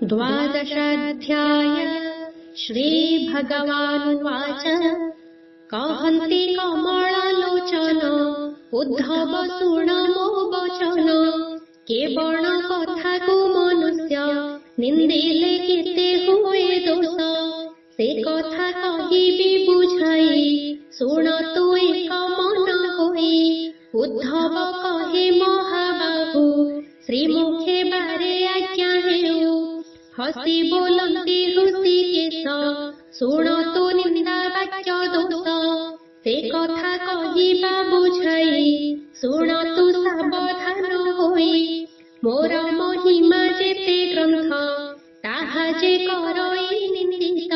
द्वादशाध्याय श्रीभगवानुवाच कहन्ति कमललोचन उद्धव शृण मो वचन केवल कथाकु मनुष्य निंदिले केते हुए दोष से कथा कहिबी बुझाई शुण तु एक मन होई उद्धव कहे महाबाहु श्रीमुखे बारे आज्ञा हेउ हसी बोलती ऋषिकेश शुण तु निंदा वाक्य दोष से कथा कहिबा बुझाई शुण तु सावधान होई मोर महिमा जेते ग्रंथ ताहा जे करई निंदित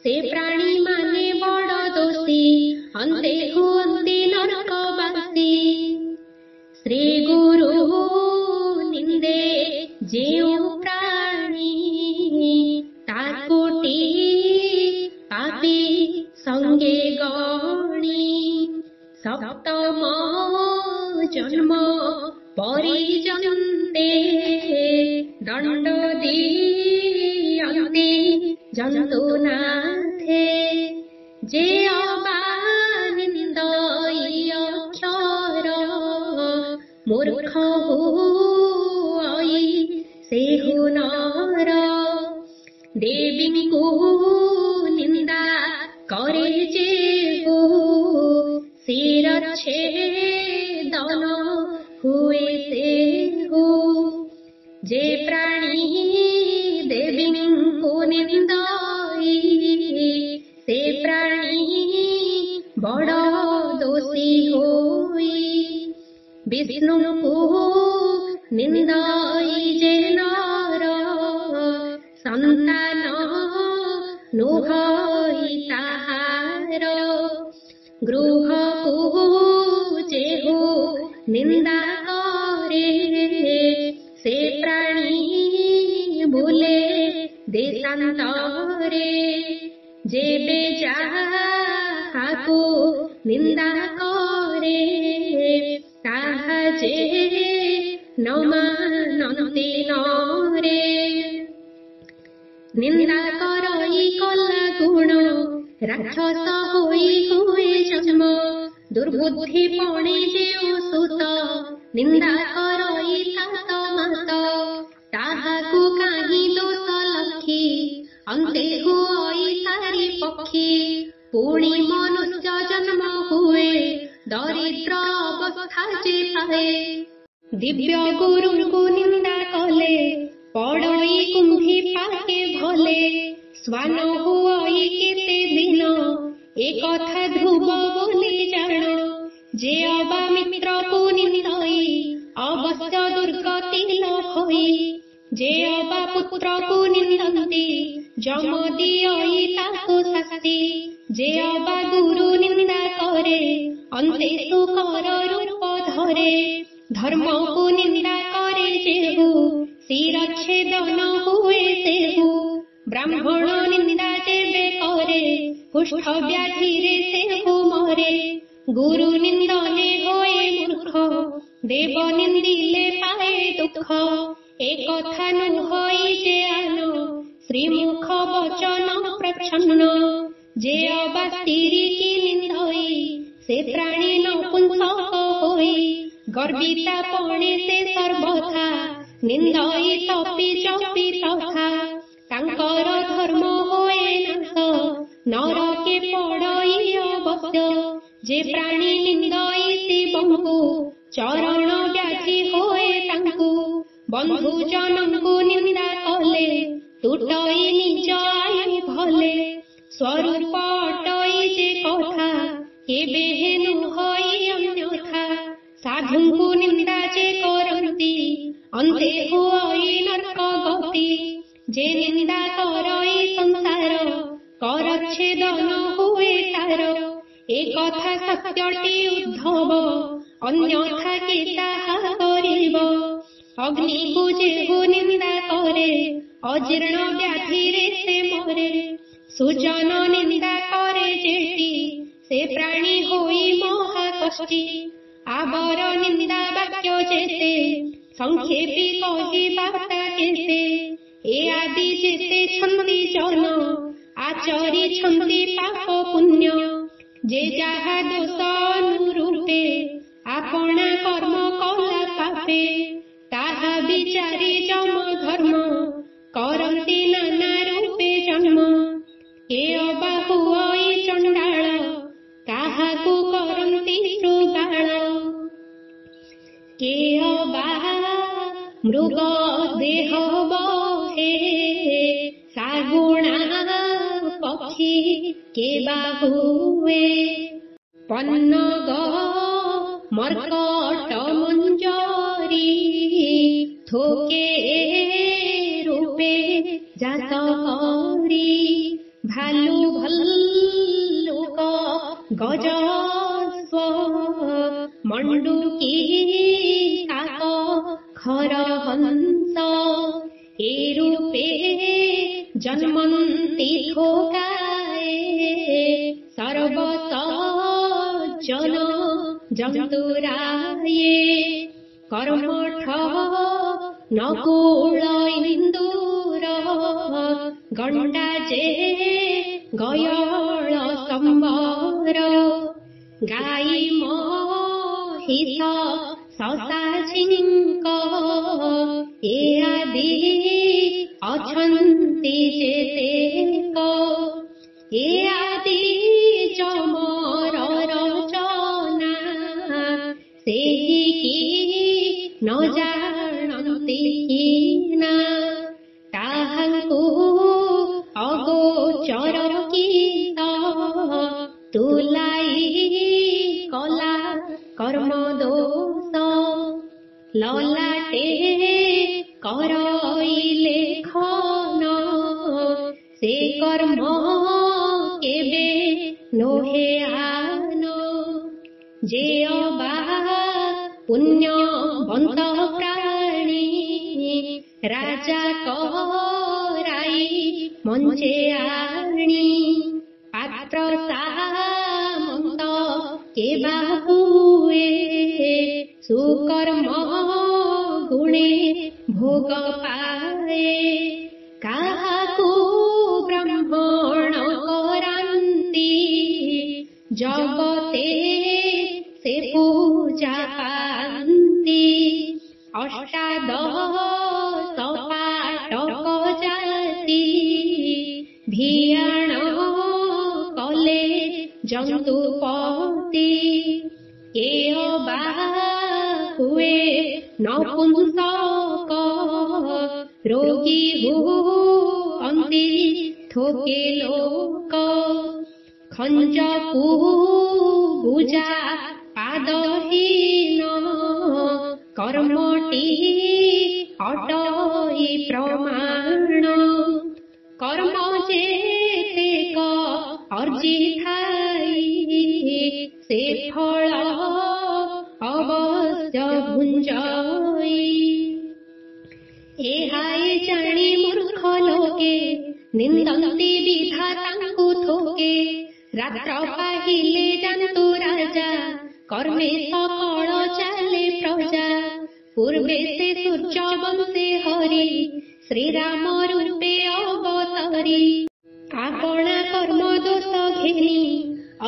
से प्राणी माने बड़ दोषी अन्ते हुअन्ति नरकवासी श्री गुरु निंदे जेउ प्राणी तार कोटि पापी संगे गणी सप्तम जन्म परिजन्ते दंड दीयन्ति जन्तुनाथे जे अबानिन्दय अक्षर मूर्ख हुई सेहु नर देवी को निंदा करे जेहु शिरच्छेदन हुए सेहु जे प्राणी देवी को निंदाई से प्राणी बड़ दोषी होई विष्णु को निंदाई जे नर संतान नुहई ताहार गृह को जेहु निंदा करे से प्राणी बुले देशांतरे जेबे जाहाकु निंदा करे ताहा जे न मानन्ति नरे निंदा करई कला गुण राक्षस होई हुए जन्म दुर्बुद्धि पणे जेउ सुत निंदा करई सात मास ताहाकु काहि दोष लखी अन्ते हुई सारी पक्षी पुणी मनुष्य जन्म हुए दरिद्र अवस्था जे पाए दिव्य गुरु को निंदा कले पड़ई कुंभी पाके भले स्वान हुई केते दिन एक कथा ध्रुव बोली जान जे अबा मित्र को निंदई अवश्य दुर्गति लभई जे अबा पुत्र को निंदन्ति जम दियई ताको शास्ति जे अबा गुरु निंदा करे अन्ते सुकर रूप धरे धर्म को निंदा करे जेहु शिरच्छेदन हुए सेहु ब्राह्मण निंदा जेबे करे कुष्ठ व्याधिरे सेहु मरे गुरु निंदने होए मूर्ख देव निंदिले पाए दुख एक कथा नुहई जे आन श्रीमुख वचन प्रच्छन्न जे अबा स्त्री की निंदई से प्राणी नपुंसक होई गर्विता पणे से सर्वथा निंदई तपी चपी तथा तांकर धर्म होए नाश नरके पड़ई अवश्य जे प्राणी निंदई शिवंकु चरण व्याधि होए तांकु बंधु जनंकु निंदा कले तुटई निज आयु भले स्वरूप अटई जे कथा केबे हेनु होई अन्यथा साधुंकु निंदा जे करन्ति अन्ते हुई नरक गति जे निंदा करई संसार करच्छेदन हुए तार एक कथा सत्यटी उद्धव अन्यथा के ताहा करिब अग्नि को जेहु निंदा करे अजीर्ण व्याधिरे से मरे सुजन निंदा करे जेटी से प्राणी होई महाकष्टी आबर निंदा वाक्य जेते संक्षेपी कही बाता केते ଏ ଆଦି ଯେତେ ଛନ୍ତି ଜନ ଆଚରିଛନ୍ତି ପାପ ପୁଣ୍ୟ, ଯେ ଯାହା ଦୋଷ ଅନୁରୂପେ ଆପଣା କର୍ମ କଲା ପାପେ, ତାହା ବିଚାରି ଯମ ଧର୍ମ କରନ୍ତି ନାନା ରୂପେ ଜନ୍ମ। ଏ ଅବା ହୁଅଇ ଚଣ୍ଡାଳ କାହାକୁ କରନ୍ତି ଶୃଗାଳ, କେ ଅବା ମୃଗ ଦେହ ବହେ ଶାଗୁଣା ପକ୍ଷୀ କେ ବା ହୁଏ, ପନ୍ନଗ ମର୍କଟ ମଞ୍ଜରୀ ଥୋକେ ରୂପେ ଜାତ କରି, ଭାଲୁ ଭଲ୍ଲୁକ ଗଜସ୍ୱ ମଣ୍ଡୁକି କାକ ଖରହଂସ, ଏ ରୂପେ ଜନ୍ମନ୍ତି ଥୋକାଏ ସର୍ବସଜ୍ଜନ ଜନ୍ତୁରାଏ, କର୍ମଠ ନକୁଳ ଇନ୍ଦୁର ଗଣ୍ଡା ଯେ ଗୟଳ ସମ୍ବର, ଗାଈ ମହିଷ ସସା ଝିଙ୍କ, ଏ ଆଦି ଅଛନ୍ତି ଯେତେକ, ଏ ଆଦି ଯମର ରଚନା, ସେହି କି ନ ଜାଣନ୍ତି କିନା, ତାହାଙ୍କୁ ଅଗୋଚର କିତ ତୁଲାଇ କଲା କର୍ମ ଦୋଷ, ଲଲାଟେ କରଇଲେ ଖନ, ସେ କର୍ମ କେବେ ନୋହେ ଆନ, ଯେ ଅବା ପୁଣ୍ୟବନ୍ତ ପ୍ରାଣୀ ରାଜା କରାଇ ମଞ୍ଚେ ଆଣି, ପାତ୍ର ସାମନ୍ତ କେ ବା ହୁଏ ସୁକର୍ମ ଗୁଣେ ଭୋଗ ପାଏ, କାହାକୁ ବ୍ରାହ୍ମଣ କରାନ୍ତି ଜଗତେ ସେ ପୂଜା ପାନ୍ତି, ଅଷ୍ଟାଦଶ ପାଟକ ଜାତି ଭିଆଣ କଲେ ଜନ୍ତୁପତି, ଏ ଅବା ହୁଏ ନପୁଂସକ ରୋଗୀ ହୁଅନ୍ତି ଥୋକେ ଲୋକ, ଖଞ୍ଜକୁ ବୁଜା ପାଦହୀନ କର୍ମଟି ଅଟଇ ପ୍ରମାଣ, କର୍ମ ଯେତେକ ଅର୍ଜିଥାଇ ସେ ଫଳ ଅବଶ୍ୟ ଭୁଞ୍ଜଇ, ଏହାଏ ଜାଣି ମୂର୍ଖ ଲୋକେ ନିନ୍ଦନ୍ତି ବିଧାତାଙ୍କୁ ଥୋକେ, ରାତ୍ର ପାହିଲେ ଯାନ୍ତୁ ରାଜା କର୍ମେ ସକଳ ଚାଲେ ପ୍ରଜା, ପୂର୍ବେ ସେ ସୂର୍ଯ୍ୟ ବଂଶେ ହରି ଶ୍ରୀରାମ ରୂପେ ଅବତରି, ଆପଣା କର୍ମ ଦୋଷ ଘେନି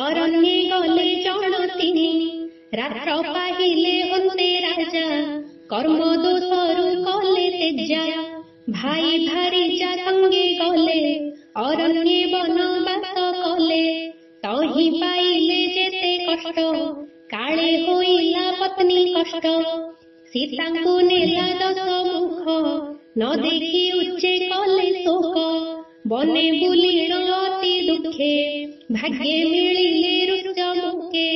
ଅରଣ୍যେ ଗଲେ ଜଣତିନି, ରାତ୍ର ପାହିଲେ ହନ୍ତେ ରାଜା କର୍ମ ଦୋଷରୁ କଲେ ତେଜା, ଭାଇ ଭାରିଜା ସଙ୍ଗେ ଗଲେ ଅରଣ୍যେ ବନବାସ କଲେ, ତହି ପାଇଲେ ଯେତେ କଷ୍ଟ କାଳେ ହୋଇଲା ପତ୍ନୀ କଷ୍ଟ, ସୀତାଙ୍କୁ ନେଲା ଦଶ ମୁଖ ନ ଦେଖି ଉଚ୍ଚେ କଲେ ଶୋକ, ବନେ ବୁଲିଣ ଅତି ଦୁଃଖେ ଭାଗ୍ୟେ ମିଳିଲେ ରୁଚ ମୁଖେ,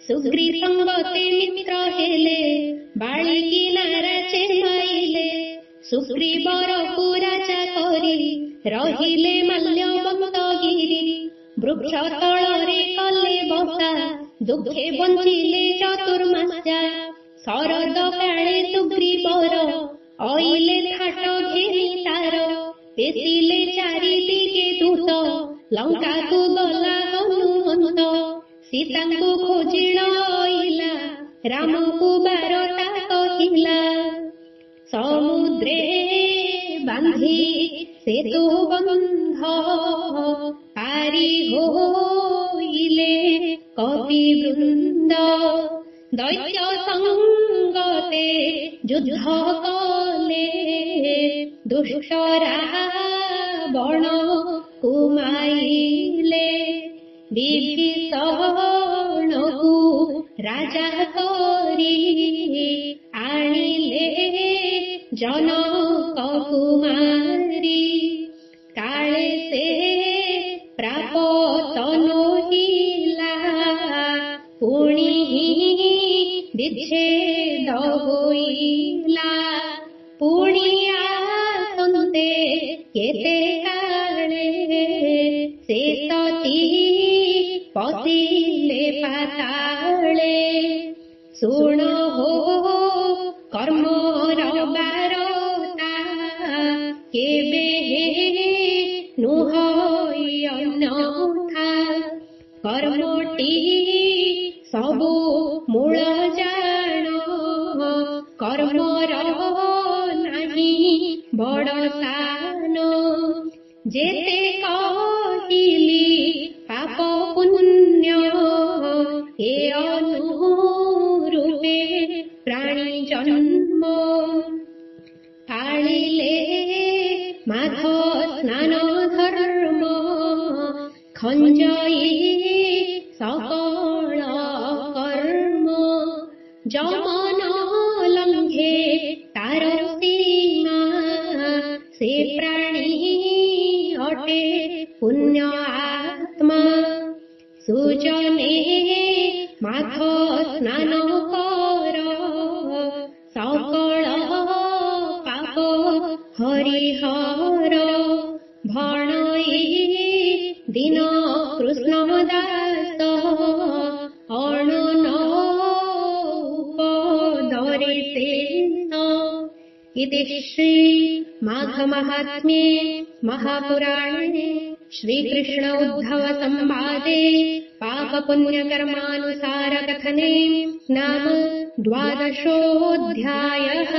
ସୁଗ୍ରୀ ସଙ୍ଗତେ ମିତ୍ର ହେଲେ ବାଳିକି ନାରାଚେ ମାଇଲେ, ସୁଗ୍ରୀବରକୁ ରାଜା କରି ରହିଲେ ମାଲ୍ୟବନ୍ତ ଗିରି, ବୃକ୍ଷ ତଳରେ କଲେ ବସା ଦୁଃଖେ ବଞ୍ଚିଲେ ଚତୁର୍ମାସ୍ୟା, ଶରଦ କାଳେ ସୁଗ୍ରୀବର ଅଇଲେ ଥାଟ ଘେରି ତାର, ପେଶିଲେ ଚାରି ଦିଗେ ଦୂତ ଲଙ୍କାକୁ ଗଲା ହନୁମନ୍ତ, ସୀତାଙ୍କୁ ଖୋଜିଣ ଅଇଲା ରାମକୁ ବାରଟା କହିଲା, ସମୁଦ୍ରେ बांधी सेतु बंध पारी होइले कवि वृंद दैत्य संगते युद्ध कले दुष्ट रावण कुमाइले विभीषण को राजा करी आनिले जनक कुमारी काले से प्राप्त नहिला पुणी विच्छेद होइला पुणी आसन्ते केते काले से सती पतिले पाताले सुन हो कर्मर बारता केबे नुहई अन्यथा कर्मटी सबु मूल जान कर्मर नाही बड़ सान जेते कहिली पाप पुण्य ए अनुरूपे प्राणी जन्म पाळिले माघ स्नान धर्म खंजई सकल कर्म जमन लंघे तार सीमा से प्राणी अटे पुण्य आत्मा सुजने माघ स्नान कर सकल पाप हरिहर भणई दिन कृष्ण दास अणन उपदरे शेष इति श्री माघ महात्म्ये महापुराणे श्रीकृष्ण उद्धव संवादे पाप पुण्य कर्मानुसार कथने नाम 12ोऽध्यायः।